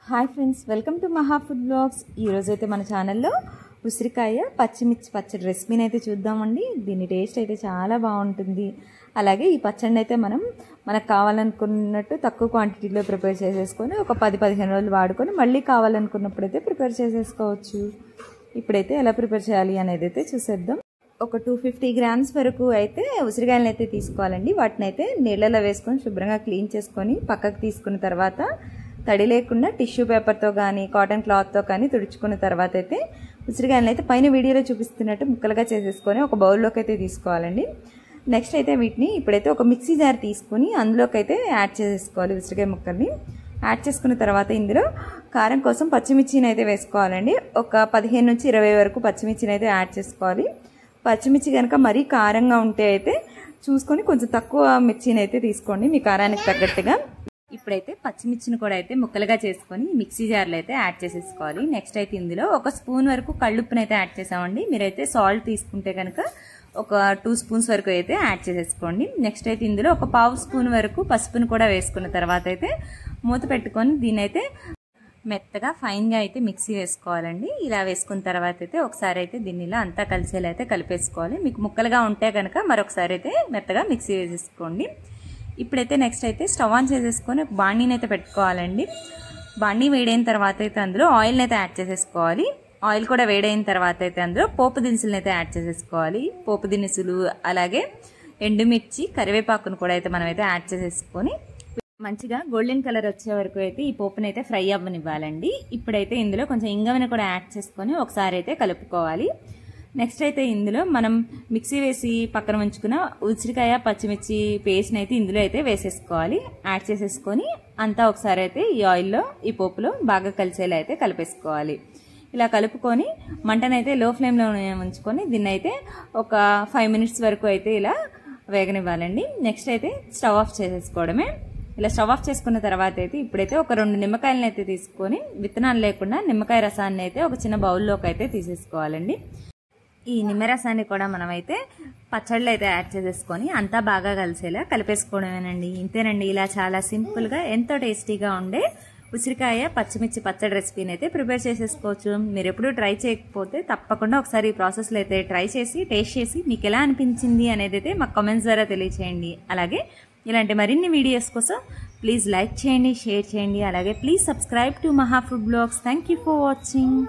Hi friends, welcome to Maha food blogs. ఈరోజు అయితే మన ఛానల్లో ఉసిరికాయ పచ్చిమిర్చి పచ్చడి రెసిపీని అయితే చూద్దామండి. దీని టేస్ట్ అయితే చాలా బాగుంటుంది. అలాగే ఈ పచ్చడిని అయితే మనకు కావాలనుకున్నట్టు తక్కువ క్వాంటిటీలో ప్రిపేర్ చేసేసుకొని ఒక 10-15 రోజులు వాడుకొని మళ్ళీ కావాలనుకున్నప్పుడు అయితే ప్రిపేర్ చేసేసుకోవచ్చు. ఇప్పుడైతే ఎలా ప్రిపేర్ చేయాలి అనేది అయితే చూసేద్దాం. ఒక 250 గ్రామ్స్ వరకు అయితే ఉసిరికాయలను అయితే తీసుకోవాలండి. వాటిని అయితే నీళ్ళలో వేసుకొని శుభ్రంగా క్లీన్ చేసుకొని పక్కకు తీసుకున్న తర్వాత తడి లేకుండా టిష్యూ పేపర్తో కానీ కాటన్ క్లాత్తో కానీ తుడుచుకున్న తర్వాత అయితే ఉసిరికాయలను అయితే పైన వీడియోలో చూపిస్తున్నట్టు ముక్కలుగా చేసేసుకొని ఒక బౌల్లోకి అయితే తీసుకోవాలండి. నెక్స్ట్ అయితే వీటిని ఇప్పుడైతే ఒక మిక్సీ జార్ తీసుకొని అందులోకి అయితే యాడ్ చేసేసుకోవాలి. ఉసిరికాయ ముక్కల్ని యాడ్ చేసుకున్న తర్వాత ఇందులో కారం కోసం పచ్చిమిర్చిని అయితే వేసుకోవాలండి. ఒక 15 నుంచి 20 వరకు పచ్చిమిర్చిని అయితే యాడ్ చేసుకోవాలి. పచ్చిమిర్చి కనుక మరీ కారంగా ఉంటే అయితే చూసుకొని కొంచెం తక్కువ మిర్చిని అయితే తీసుకోండి మీ కారానికి తగ్గట్టుగా. ఇప్పుడైతే పచ్చిమిర్చిని కూడా అయితే ముక్కలుగా చేసుకొని మిక్సీ జార్లో అయితే యాడ్ చేసేసుకోవాలి. నెక్స్ట్ అయితే ఇందులో ఒక స్పూన్ వరకు కళ్ళుప్పుని అయితే యాడ్ చేసామండి. మీరైతే సాల్ట్ తీసుకుంటే కనుక ఒక 2 స్పూన్స్ వరకు అయితే యాడ్ చేసేసుకోండి. నెక్స్ట్ అయితే ఇందులో ఒక 1/2 స్పూన్ వరకు పసుపును కూడా వేసుకున్న తర్వాత అయితే మూత పెట్టుకొని దీన్ని అయితే మెత్తగా ఫైన్గా అయితే మిక్సీ వేసుకోవాలండి. ఇలా వేసుకున్న తర్వాత అయితే ఒకసారి అయితే దీన్ని ఇలా అంతా కలిసేలా అయితే కలిపేసుకోవాలి. మీకు ముక్కలుగా ఉంటే కనుక మరొకసారి అయితే మెత్తగా మిక్సీ వేసేసుకోండి. ఇప్పుడైతే నెక్స్ట్ అయితే స్టవ్ ఆన్ చేసేసుకొని ఒక బాండీని అయితే పెట్టుకోవాలండి. బాండీ వేడైన తర్వాత అయితే అందులో ఆయిల్ని అయితే యాడ్ చేసేసుకోవాలి. ఆయిల్ కూడా వేడైన తర్వాత అయితే అందులో పోపు దినుసులను అయితే యాడ్ చేసేసుకోవాలి. పోపు దినుసులు అలాగే ఎండుమిర్చి కరివేపాకును కూడా అయితే మనం అయితే యాడ్ చేసేసుకొని మంచిగా గోల్డెన్ కలర్ వచ్చే వరకు అయితే ఈ పోపుని అయితే ఫ్రై అవ్వనివ్వాలండి. ఇప్పుడైతే ఇందులో కొంచెం ఇంగవని కూడా యాడ్ చేసుకొని ఒకసారి అయితే కలుపుకోవాలి. నెక్స్ట్ అయితే ఇందులో మనం మిక్సీ వేసి పక్కన ఉంచుకున్న ఉసిరికాయ పచ్చిమిర్చి పేస్ట్ని అయితే ఇందులో అయితే వేసేసుకోవాలి. యాడ్ చేసేసుకొని అంతా ఒకసారి అయితే ఈ ఆయిల్లో ఈ పోపులో బాగా కలిసేలా అయితే కలిపేసుకోవాలి. ఇలా కలుపుకొని మంటనైతే లో ఫ్లేమ్లో ఉంచుకొని దీన్ని అయితే ఒక 5 మినిట్స్ వరకు అయితే ఇలా వేగనివ్వాలండి. నెక్స్ట్ అయితే స్టవ్ ఆఫ్ చేసేసుకోవడమే. ఇలా స్టవ్ ఆఫ్ చేసుకున్న తర్వాత అయితే ఇప్పుడైతే ఒక 2 నిమ్మకాయలను అయితే తీసుకొని విత్తనాలు లేకుండా నిమ్మకాయ రసాన్ని అయితే ఒక చిన్న బౌల్లోకి అయితే తీసేసుకోవాలండి. ఈ నిమ్మరసాన్ని కూడా మనమైతే పచ్చళ్ళు అయితే యాడ్ చేసేసుకొని అంతా బాగా కలిసేలా కలిపేసుకోవడమేనండి. ఇంతేనండి, ఇలా చాలా సింపుల్గా ఎంతో టేస్టీగా ఉండే ఉసిరికాయ పచ్చిమిర్చి పచ్చడి రెసిపీని అయితే ప్రిపేర్ చేసేసుకోవచ్చు. మీరు ఎప్పుడూ ట్రై చేయకపోతే తప్పకుండా ఒకసారి ఈ ప్రాసెస్లో అయితే ట్రై చేసి టేస్ట్ చేసి మీకు ఎలా అనిపించింది అనేది అయితే మాకు కామెంట్స్ ద్వారా తెలియచేయండి. అలాగే ఇలాంటి మరిన్ని వీడియోస్ కోసం ప్లీజ్ లైక్ చేయండి, షేర్ చేయండి. అలాగే please subscribe to Maha food blogs. Thank you for watching.